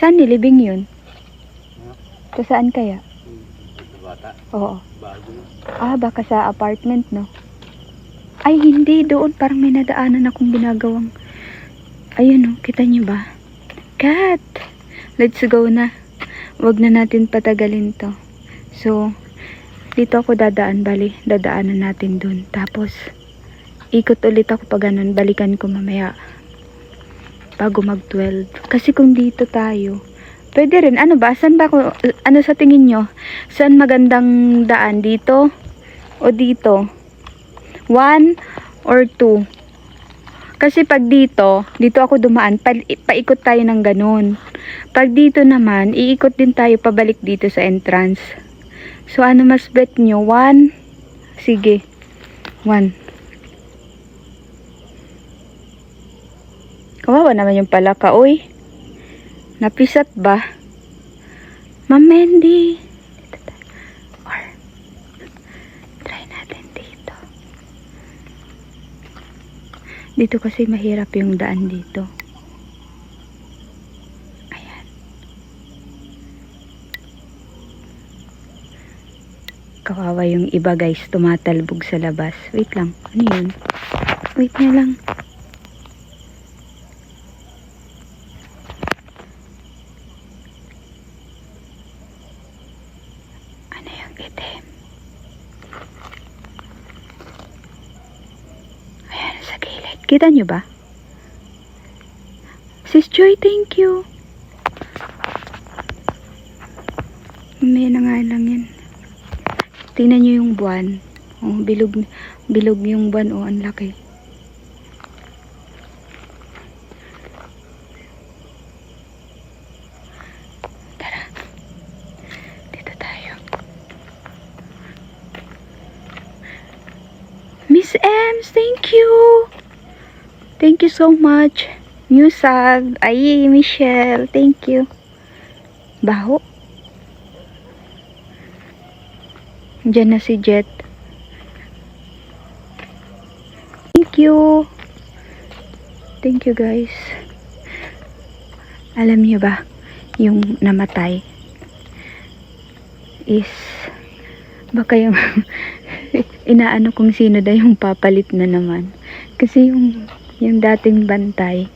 Saan nilibing yun? Sa saan kaya? Sa bata. Oo. Bago. Baka sa apartment, no? Ay, hindi. Doon parang may nadaanan akong ginagawang. Ayun, no? Kita nyo ba? Kat! Let's go na. Wag na natin patagalin to. So, dito ako dadaan. Bali, dadaanan natin dun. Tapos, ikot ulit ako pag ganun. Balikan ko mamaya. Bago mag 12. Kasi kung dito tayo, pwede rin. Ano ba? Saan ba ako? Ano sa tingin nyo? Saan magandang daan? Dito? O dito? 1 or 2? Kasi pag dito ako dumaan, paikot tayo ng ganun. Pag dito naman, iikot din tayo pabalik dito sa entrance. So, ano mas bet nyo? 1? Sige. 1. Kawawa naman yung palaka, uy. Napisat ba? Ma'am Mendy. Or, try natin dito. Dito kasi mahirap yung daan dito. Ayan. Kawawa yung iba guys, tumatalbog sa labas. Wait lang, ano yun? Wait na lang. Ano yung itim? Ayan, sa gilid. Kita nyo ba? Sis Joy, thank you. May na nga lang yan. Tingnan nyo yung buwan. Oh, bilog yung buwan. Oh, ang laki. Tara. Dito tayo. Miss Ems, thank you. Thank you so much. Musag. Ay, Michelle, thank you. Baho. Diyan na si Jet. Thank you. Thank you guys. Alam niyo ba, yung namatay is baka yung inaano kung sino daw yung papalit na naman. Kasi yung dating bantay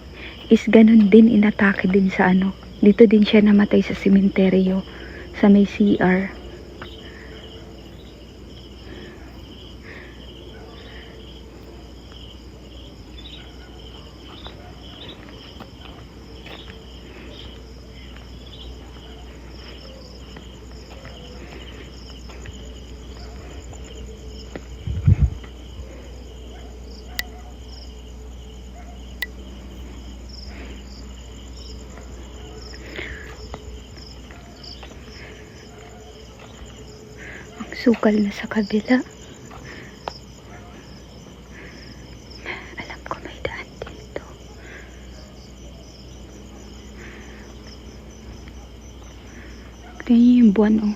is ganun din, inatake din sa ano. Dito din siya namatay sa sementeryo sa may CR. Sukal na sa kabila. Alam ko may daan dito. Tingnan yung buwan, oh.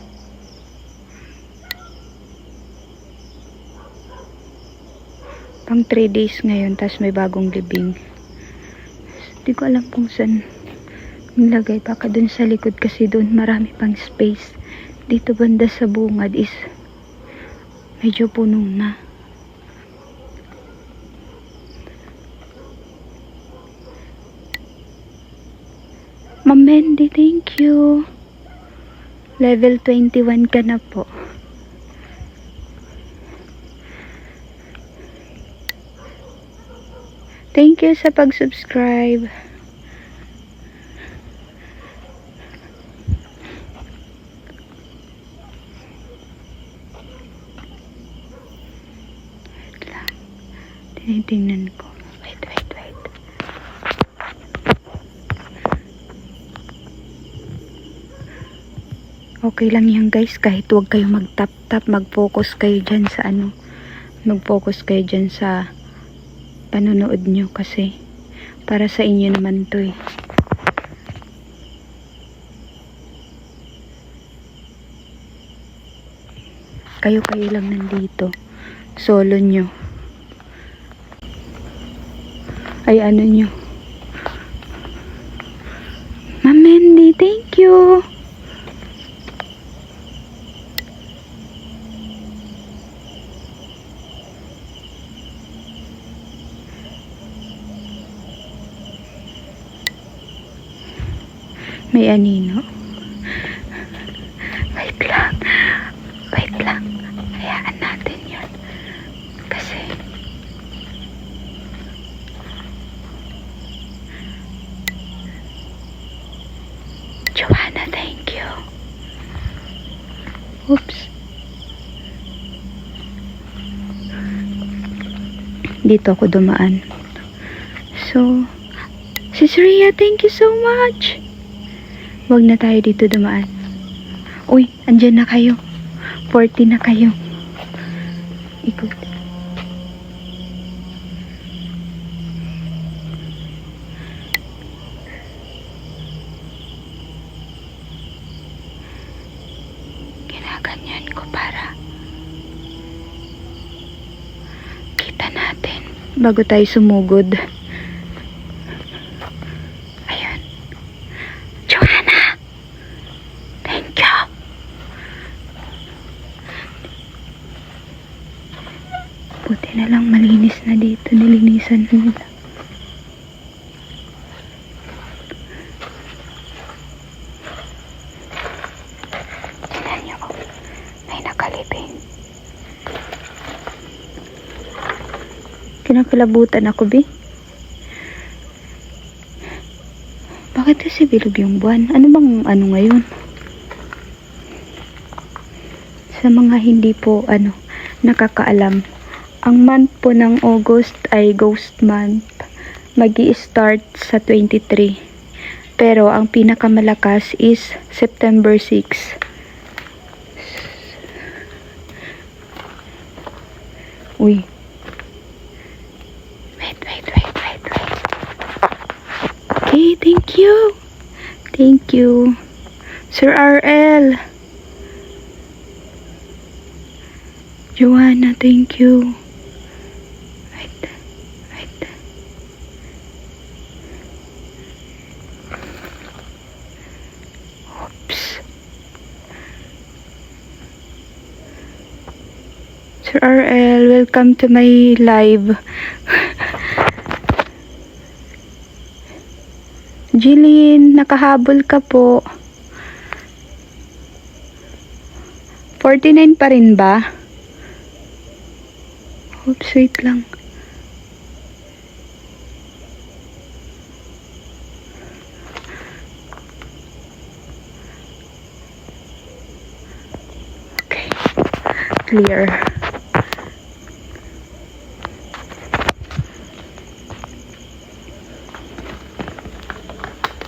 Pang 3 days ngayon, tas may bagong libing. Hindi ko alam kung saan nilagay. Baka dun sa likod kasi dun marami pang space. Dito banda sa bungad is medyo puno na. Ma'am Mendy, thank you. Level 21 ka na po. Thank you sa pag-subscribe. Tinitingnan ko. Wait. Okay lang yan guys. Kahit huwag kayo mag-tap-tap. Mag-focus kayo dyan sa ano. Mag-focus kayo dyan sa panonood nyo. Kasi para sa inyo naman to eh. Kayo lang nandito. Solo nyo. Ay ano nyo. Ma'am Wendy. Thank you. May anino. Wait lang. Wait lang. Hayaan natin yun. Kasi Joanna, thank you. Oops. Dito ako dumaan. So, Sis Rhea, thank you so much. Wag na tayo dito dumaan. Uy, andyan na kayo. 40 na kayo. Ikot. Ginaganyan ko para kita natin bago tayo sumugod. Ayun. Joanna! Thank you. Buti na lang malinis na dito. Nilinisan na nila. Tingnan niyo. May nakalibing. Kinakilabutan ako, Bi. Bakit kasi bilog yung buwan? Ano bang ano ngayon? Sa mga hindi po nakakaalam, ang month po ng August ay ghost month. Magi-start sa 23. Pero ang pinakamalakas is September 6. Uy. Wait. Okay, thank you. Thank you. Sir RL. Joanna, thank you. Wait. Oops. Sir RL, welcome to my live. Jillian, nakahabol ka po. 49 pa rin ba? Oops, wait lang. Okay. Clear.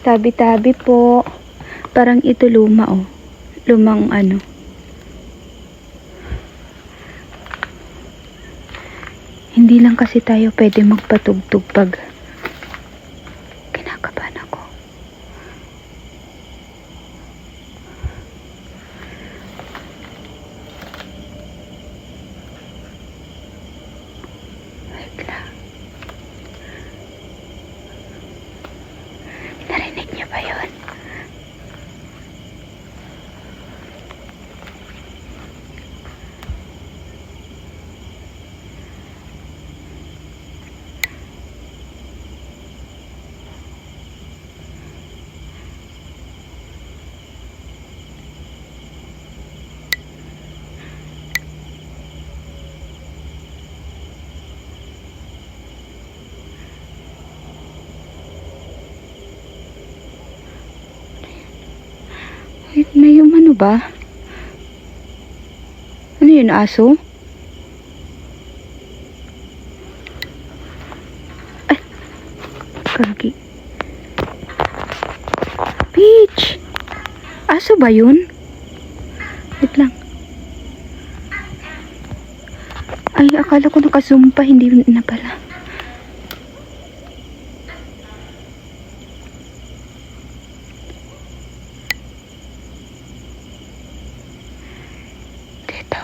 Tabi-tabi po. Parang ito luma, oh. Lumang ano. Hindi lang kasi tayo pwede magpatugtog pag kinakabahan ako. Wait lang. Narinig niyo ba yun? Wait, may yung ano ba? Ano yun, aso? Ay! Kagi. Peach! Aso ba yun? Wait lang. Ay, akala ko nakasumpa, hindi na pala. Dito.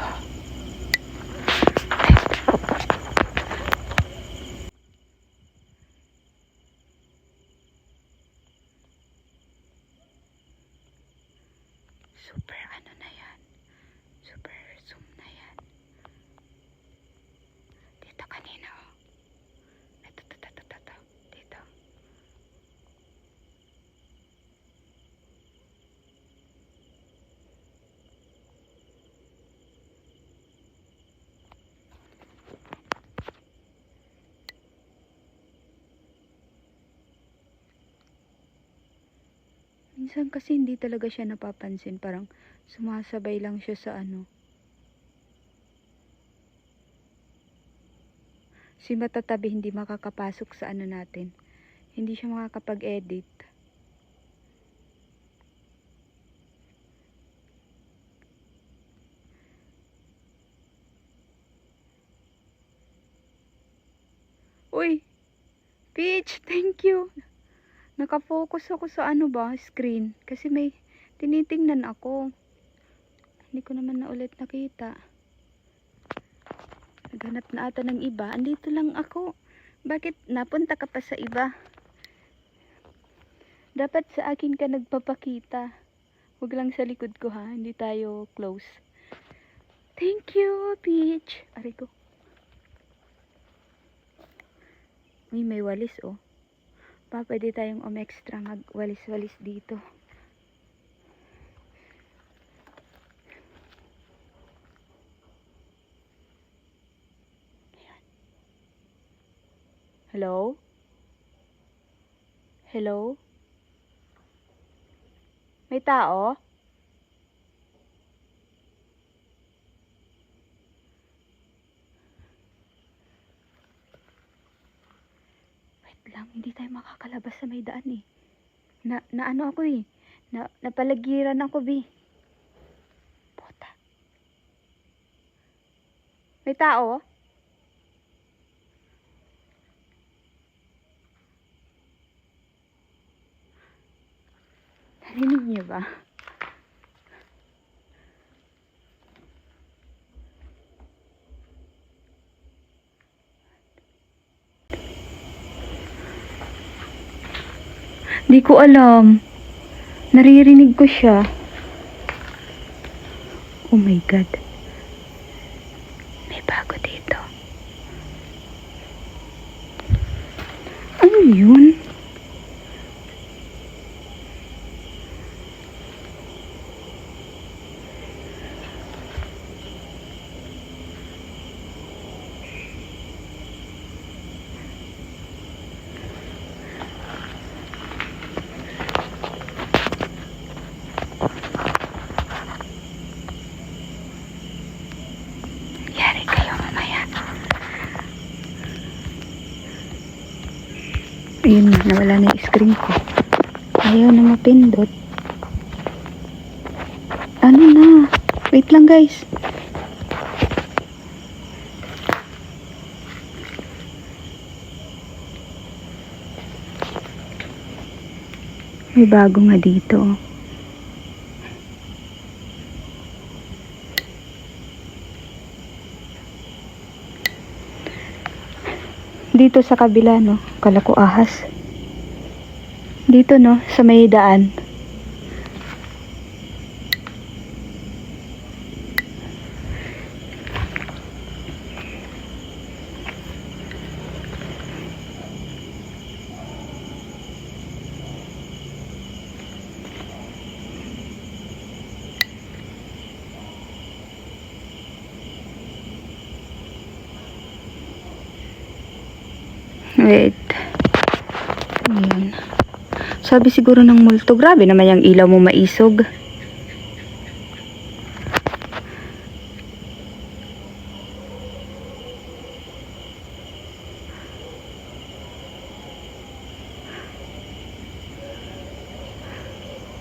minsan kasi hindi talaga siya napapansin. Parang sumasabay lang siya sa ano. Si matatabi hindi makakapasok sa ano natin. Hindi siya makakapag-edit. Uy! Peach, thank you! Nakafocus ako sa ano ba, screen. Kasi may tinitingnan ako. Hindi ko naman na ulit nakita. Naghanap na ata ng iba. Andito lang ako. Bakit napunta ka pa sa iba? Dapat sa akin ka nagpapakita. Huwag lang sa likod ko ha. Hindi tayo close. Thank you, Peach. Aray ko. Uy, may walis oh. Pa, pwede tayong extra magwalis-walis dito. Ayan. Hello? Hello? May tao? Lang, hindi tayo makakalabas sa may daan eh. Na ano ako eh. Napalagiran ako bi. Puta. May tao? Narinig niyo ba? Di ko alam. Naririnig ko siya. Oh my God. May bago dito. Ano yun? Yari kayo mamaya. Ayun na, nawala na yung screen ko. Ayaw na mapindot. Ano na? Wait lang guys. May bago nga dito. Dito sa kabila, no? Kala ko ahas. Dito, no? Sa may daan. Wait. Ayan. Sabi siguro ng multo, grabe naman yung ilaw mo maisog.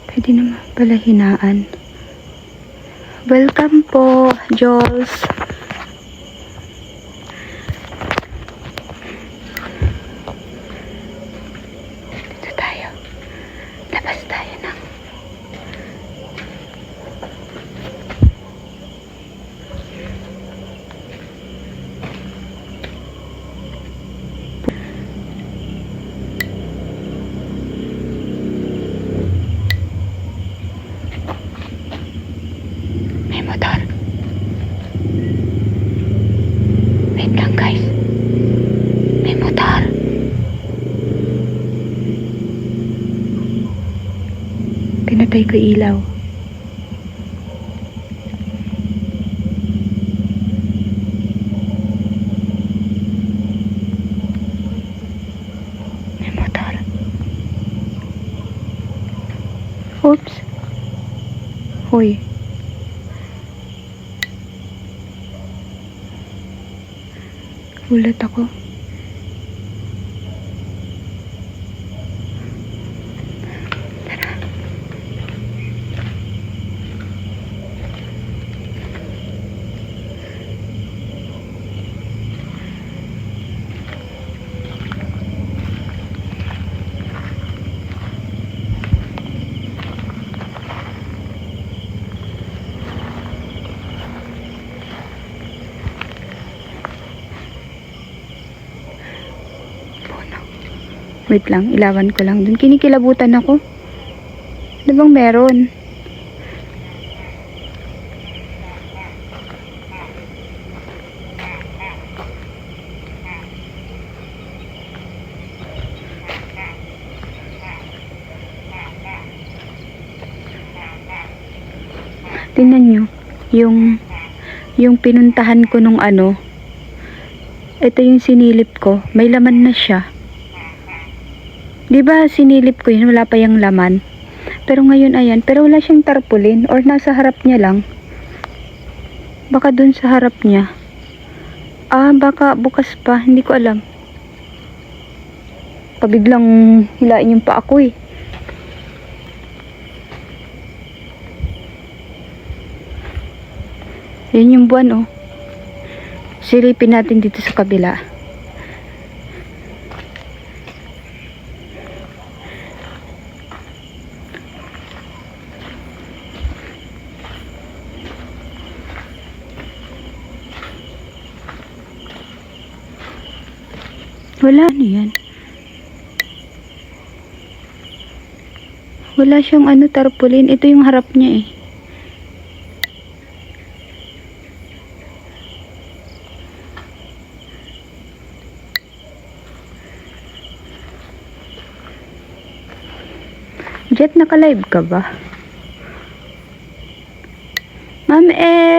Pwede naman pala hinaan. Welcome po, Jules. Labas tayo ng may motor. Wait lang guys. May motor. Pinatay ko ilaw. May motor. Uy. Gulat ako. Wait lang, ilawan ko lang dun. Kinikilabutan ako. Ano bang meron? Tingnan nyo. Yung pinuntahan ko nung ano. Ito yung sinilip ko. May laman na siya. Diba sinilip ko yun, wala pa yung laman. Pero ngayon ayan, pero wala siyang tarpaulin or nasa harap niya lang. Baka dun sa harap niya. Baka bukas pa, hindi ko alam. Pabiglang hilain yung pa ako eh. Yan yung buwan oh. Silipin natin dito sa kabila. Wala, ano yan? Wala siyang tarpaulin. Ito yung harap niya eh. Jet, naka-live ka ba? Ma'am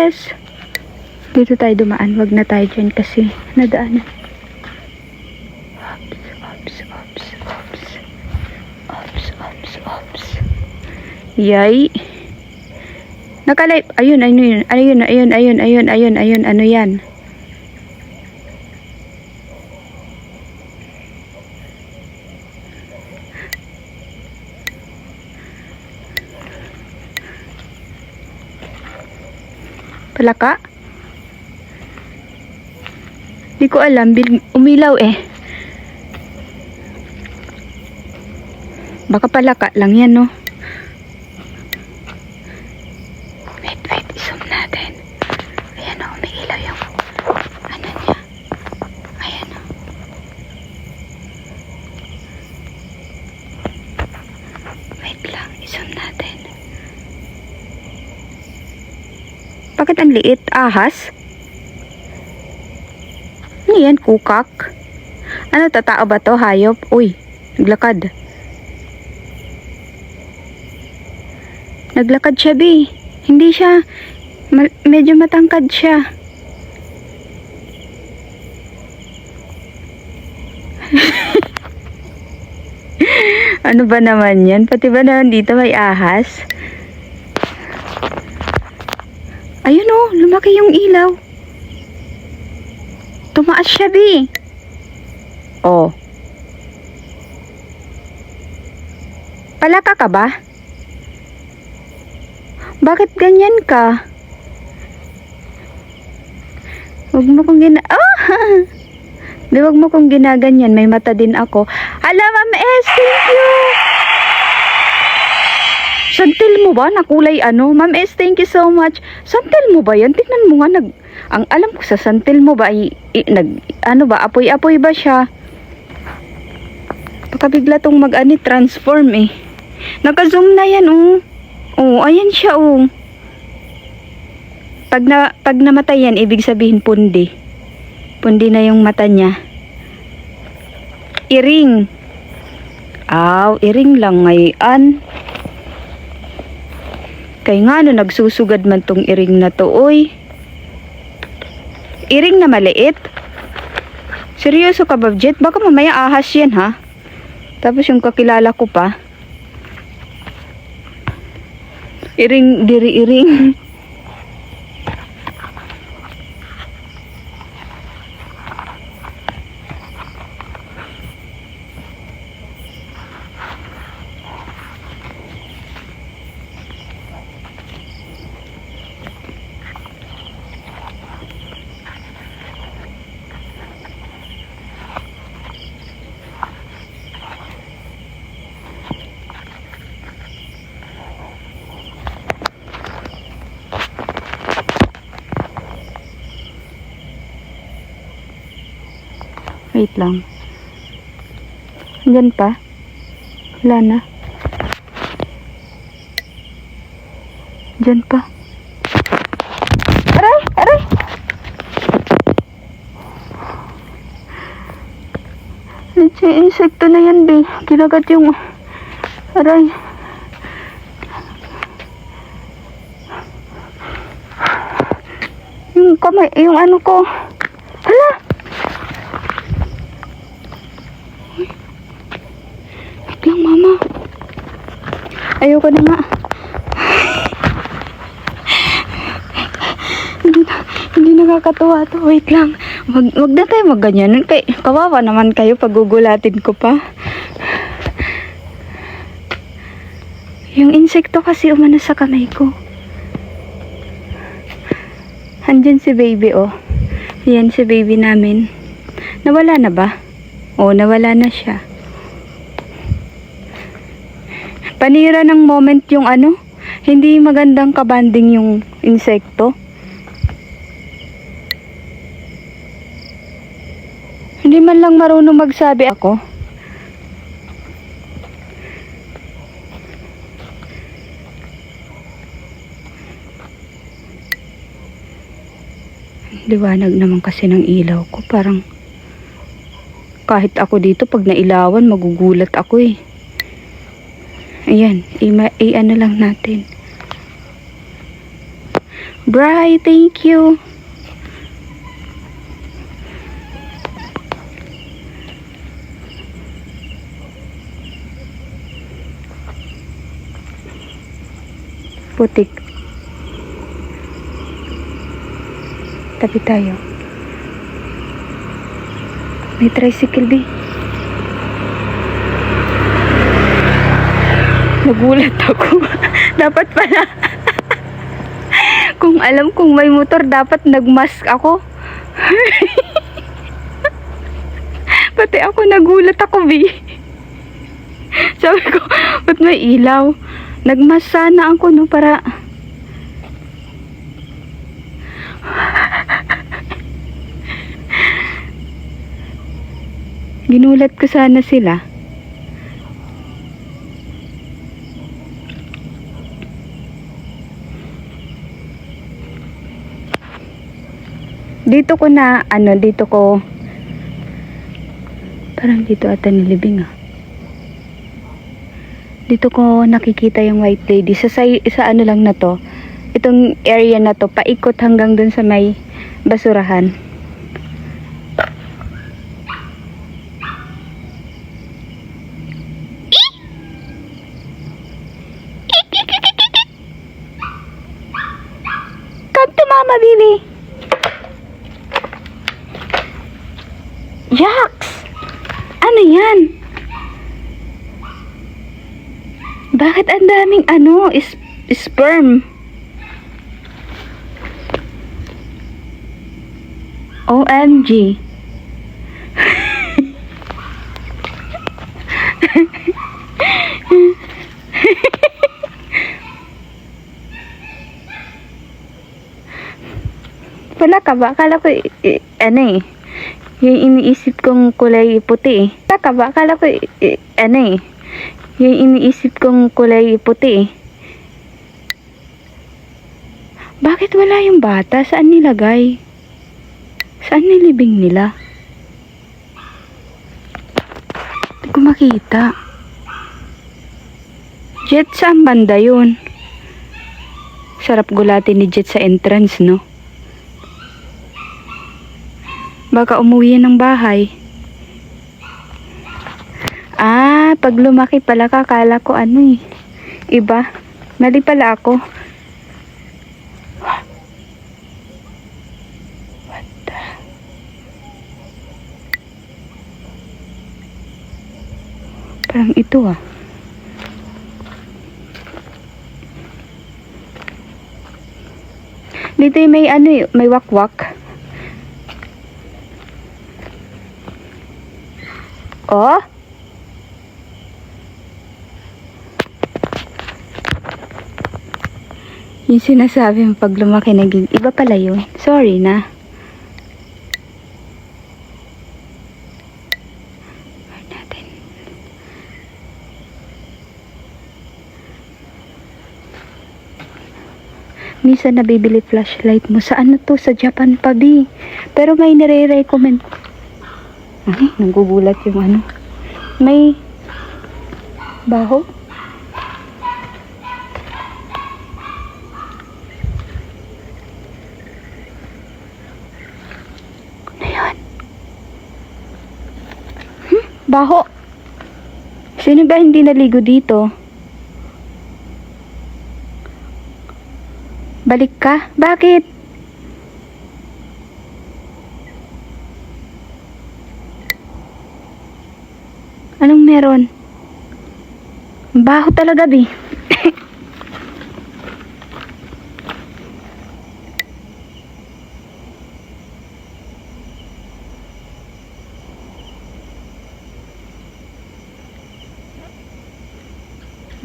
S! Dito tayo dumaan. Wag na tayo dyan kasi nadaanan. Yay. Naka-live. Ayun. Ano yan? Palaka? Di ko alam. Umilaw eh. Baka palaka lang yan, no? Wait, zoom natin. Ayan o, umiilaw yung ano niya. Ayan o. Wait lang, i-zoom natin. Bakit ang liit? Ahas? Ano yan? Kukak? Ano, tatao ba to? Hayop? Uy, naglakad. Naglakad siya, Bi. Hindi siya, medyo matangkad siya. Ano ba naman yan? Pati ba naman dito may ahas? Ayun o, lumaki yung ilaw. Tumaas siya, Bi. Oh. Palaka ka ba? Bakit ganyan ka? Huwag mo kong Huwag mo kong ginaganyan. May mata din ako. Hala, Ma'am S, thank you. Santil mo ba? Nakulay ano? Ma'am S, thank you so much. Santil mo ba yan? Tingnan mo nga. Ang alam ko sa santil mo ba, apoy-apoy ba siya? Baka bigla tong transform eh. Naka-zoom na yan, oh. Oh, ayan siya, oh. Pag namatay yan, ibig sabihin pundi. Pundi na yung mata niya. Iring. Iring lang ngayon. Kaya nga, nagsusugad man tong iring na to, oy. Iring na maliit. Seryoso ka ba, Jet? Baka mamaya ahas yan, ha? Tapos yung kakilala ko pa. Iring, diri iring. Wait lang. Diyan pa? Wala na. Diyan pa. Aray! Aray! Leche, insekto na yan, be. Kinagat yung... Aray. Yung kamay, yung ano ko. Hala! Wait lang, mama. Ayoko na nga. Hindi nakakatuwa to. Wait lang. Wag na tayo magganyan. Kawawa naman kayo pag gugulatin ko pa. Yung insekto kasi umano sa kamay ko. Andyan si baby, oh. Yan si baby namin. Nawala na ba? Oh, nawala na siya. Panira ng moment yung ano, hindi magandang kabanding yung insekto. Hindi man lang marunong magsabi ako. Liwanag naman kasi ng ilaw ko. Parang kahit ako dito pag nailawan magugulat ako eh. Ayan, ano lang natin. Bri, thank you. Putik. Tabi tayo. May tricycle, be. Nagulat ako. Dapat pala. Kung alam kong may motor, dapat nagmask ako. Pati ako nagulat ako, be. Sabi ko, ba't may ilaw? Nagmask sana ako, no, para... Ginulat ko sana sila. Dito ko na, dito ko, parang dito ata nilibing ah. Dito ko nakikita yung white lady. Sa ano lang na to, itong area na to, paikot hanggang dun sa may basurahan. Come to mama, baby. Yaks! Ano yan? Bakit ang daming sperm? OMG. Wala ka ba? Akala ko, yung iniisip kong kulay puti. Wala ka ba? Akala ko, yung iniisip kong kulay puti. Bakit wala yung bata? Saan nilagay? Saan nilibing nila? Hindi ko makita. Jet, saan banda yun? Sarap gulatin ni Jet sa entrance, no? Baka umuwi ng bahay. Pag lumaki pala kakala ko iba. Mali pala ako. What the... Parang ito ah. Dito yung may ano eh, may wakwak. Oh? Yung sinasabi mo pag lumaki naging iba pala yun. Sorry na. Natin. Minsan nabibili flashlight mo. Sa ano to? Sa Japan pa, B. Pero may nire-recommend. Ay, nagugulat yung ano. May baho. Ano yun? Baho. Sino ba hindi naligo dito? Balik ka? Bakit? Anong meron? Baho talaga, Bi.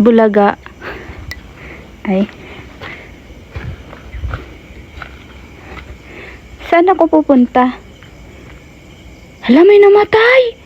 Bulaga. Ay. Saan ako pupunta? Hala, may namatay!